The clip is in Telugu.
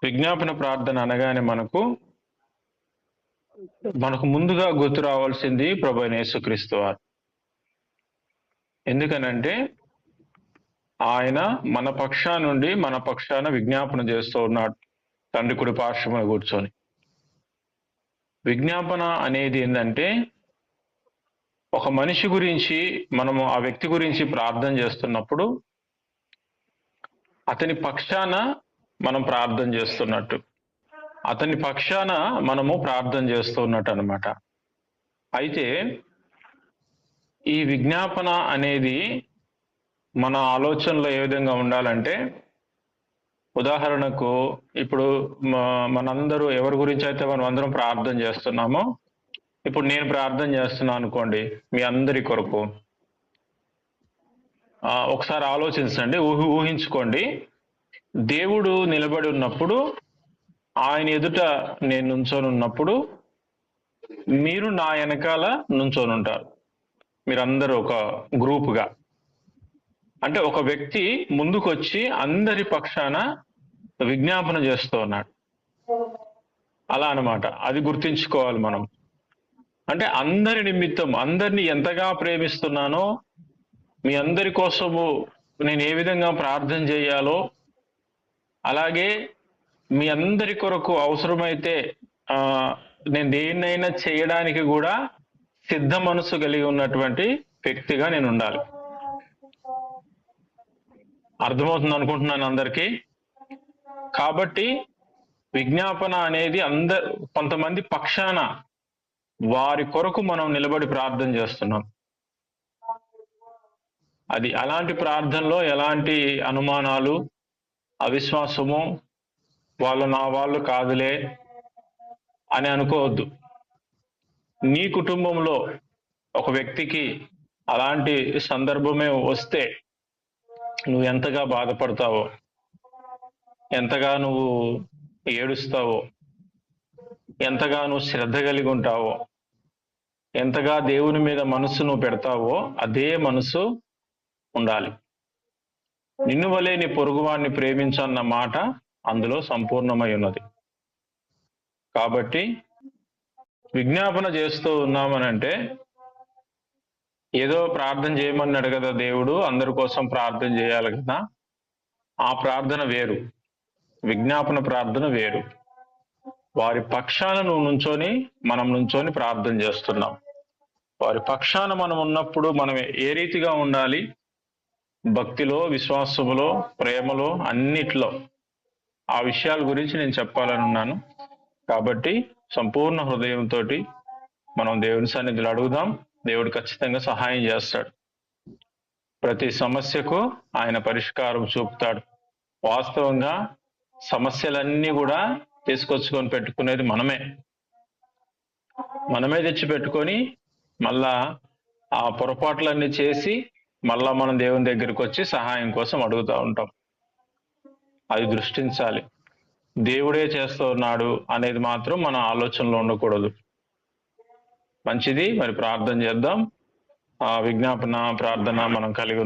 విజ్ఞాపన ప్రార్థన అనగానే మనకు ముందుగా గుర్తు రావాల్సింది ప్రభువైన యేసుక్రీస్తు వారు. ఎందుకనంటే ఆయన మన పక్షాన విజ్ఞాపన చేస్తూ ఉన్నాడు, తండ్రి కుడి పార్శ్వమున కూర్చొని. విజ్ఞాపన అనేది ఏంటంటే, ఒక మనిషి గురించి మనము ఆ వ్యక్తి గురించి ప్రార్థన చేస్తున్నప్పుడు అతని పక్షాన మనం ప్రార్థన చేస్తున్నట్టు, అతని పక్షాన మనము ప్రార్థన చేస్తున్నట్టు అనమాట. అయితే ఈ విజ్ఞాపన అనేది మన ఆలోచనలో ఏ విధంగా ఉండాలంటే, ఉదాహరణకు ఇప్పుడు మనందరూ ఎవరి గురించి అయితే మనం అందరం ప్రార్థన చేస్తున్నామో, ఇప్పుడు నేను ప్రార్థన చేస్తున్నాను అనుకోండి మీ అందరి కొరకు. ఒకసారి ఆలోచించండి, ఊహించుకోండి. దేవుడు నిలబడి ఉన్నప్పుడు, ఆయన ఎదుట నేను నుంచొని ఉన్నప్పుడు మీరు నా వెనకాల నుంచొని ఉంటారు. మీరందరూ ఒక గ్రూపుగా, అంటే ఒక వ్యక్తి ముందుకొచ్చి అందరి పక్షాన విజ్ఞాపన చేస్తూ ఉన్నాడు. అలా అన్నమాట. అది గుర్తించుకోవాలి మనం. అంటే అందరి నిమిత్తం, అందరినీ ఎంతగా ప్రేమిస్తున్నానో, మీ అందరి కోసము నేను ఏ విధంగా ప్రార్థన చేయాలో, అలాగే మీ అందరి కొరకు అవసరమైతే నేను దేన్నైనా చేయడానికి కూడా సిద్ధ మనసు కలిగి ఉన్నటువంటి వ్యక్తిగా నేను ఉండాలి. అర్థమవుతుంది అనుకుంటున్నాను అందరికీ. కాబట్టి విజ్ఞాపన అనేది కొంతమంది పక్షాన వారి కొరకు మనం నిలబడి ప్రార్థన చేస్తున్నాం. అది అలాంటి ప్రార్థనలో ఎలాంటి అనుమానాలు, అవిశ్వాసము, వాళ్ళు నా వాళ్ళు కాదులే అని అనుకోవద్దు. నీ కుటుంబంలో ఒక వ్యక్తికి అలాంటి సందర్భమే వస్తే నువ్వు ఎంతగా బాధపడతావో, ఎంతగా నువ్వు ఏడుస్తావో, ఎంతగా నువ్వు శ్రద్ధ కలిగి ఉంటావో, ఎంతగా దేవుని మీద మనసు నువ్వు పెడతావో అదే మనసు ఉండాలి. నిన్ను వలే నీ పొరుగువాడిని ప్రేమించన్న మాట అందులో సంపూర్ణమై ఉన్నది. కాబట్టి విజ్ఞాపన చేస్తూ ఉన్నామనంటే, ఏదో ప్రార్థన చేయమన్నాడు కదా దేవుడు, అందరి కోసం ప్రార్థన చేయాలి కదా, ఆ ప్రార్థన వేరు, విజ్ఞాపన ప్రార్థన వేరు. వారి పక్షాన మనం నుంచొని ప్రార్థన చేస్తున్నాం. వారి పక్షాన మనం ఉన్నప్పుడు మనం ఏ రీతిగా ఉండాలి? భక్తిలో, విశ్వాసములో, ప్రేమలో, అన్నిట్లో ఆ విషయాల గురించి నేను చెప్పాలని ఉన్నాను. కాబట్టి సంపూర్ణ హృదయంతో మనం దేవుని సన్నిధిలో అడుగుదాం. దేవుడు ఖచ్చితంగా సహాయం చేస్తాడు. ప్రతి సమస్యకు ఆయన పరిష్కారం చూపుతాడు. వాస్తవంగా సమస్యలన్నీ కూడా తీసుకొచ్చుకొని పెట్టుకునేది మనమే తెచ్చి పెట్టుకొని మళ్ళా ఆ పొరపాట్లన్నీ చేసి మళ్ళా మనం దేవుని దగ్గరికి వచ్చి సహాయం కోసం అడుగుతూ ఉంటాం. అది దృష్టించాలి. దేవుడే చేస్తూ ఉన్నాడు అనేది మాత్రం మన ఆలోచనలో ఉండకూడదు. మంచిది, మరి ప్రార్థన చేద్దాం. విజ్ఞాపన ప్రార్థన మనం కలిగి